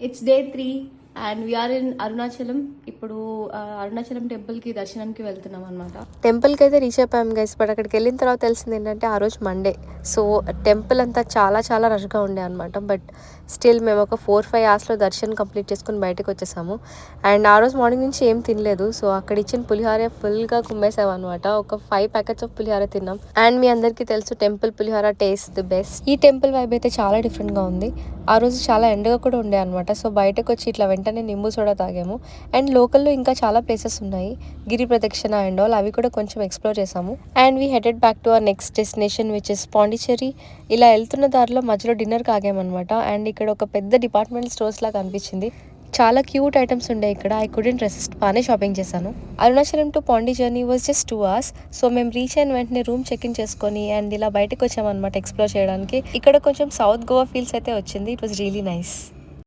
It's day 3 and we're in Arunachalam. ఇప్పుడు అరుణాచలం టెంపుల్కి దర్శనంకి వెళ్తున్నాం అనమాట. టెంపుల్కి అయితే రీచ్ అయిపోయాం గైస్. బట్ అక్కడికి వెళ్ళిన తర్వాత తెలిసింది ఏంటంటే ఆ రోజు మండే. సో టెంపుల్ అంతా చాలా చాలా రష్గా ఉండే అనమాట. బట్ స్టిల్ మేము ఒక 4-5 అవర్స్లో దర్శనం కంప్లీట్ చేసుకుని బయటకు వచ్చేసాము. అండ్ ఆ రోజు మార్నింగ్ నుంచి ఏం తినలేదు. సో అక్కడ ఇచ్చిన పులిహోర ఫుల్గా కుమ్మేసాం అనమాట. ఒక 5 ప్యాకెట్స్ ఆఫ్ పులిహోర తిన్నాం. అండ్ మీ అందరికీ తెలుసు temple pulihora taste the best. ఈ టెంపుల్ వైబ్ అయితే చాలా డిఫరెంట్గా ఉంది. ఆ రోజు చాలా ఎండగా కూడా ఉండే అనమాట. సో బయటకు వచ్చి ఇట్లా వెంటనే నింబు సోడా తాగాము. అండ్ లోకల్లో ఇంకా చాలా ప్లేసెస్ ఉన్నాయి, గిరి ప్రదక్షిణ అండ్ ఆల్, అవి కూడా కొంచెం ఎక్స్ప్లోర్ చేసాము. And we headed back to our next destination which is Pondicherry. ఇలా వెళ్తున్న దారిలో మధ్యలో డిన్నర్కి ఆగామన్నమాట. అండ్ ఇక్కడ ఒక పెద్ద డిపార్ట్మెంటల్ స్టోర్స్ లాగా అనిపించింది. చాలా క్యూట్ ఐటమ్స్ ఉండే ఇక్కడ. ఐ కుడెంట్ రెసిస్ట్, బాగానే షాపింగ్ చేశాను. Arunachalam to Pondy journey was just 2 hours. So మేము రీచ్ అయిన వెంటనే రూమ్ చెక్ ఇన్ చేసుకొని అండ్ ఇలా బయటకు వచ్చామన్నమాట ఎక్స్ప్లోర్ చేయడానికి. ఇక్కడ కొంచెం సౌత్ గోవా ఫీల్స్ అయితే వచ్చింది. It was really nice.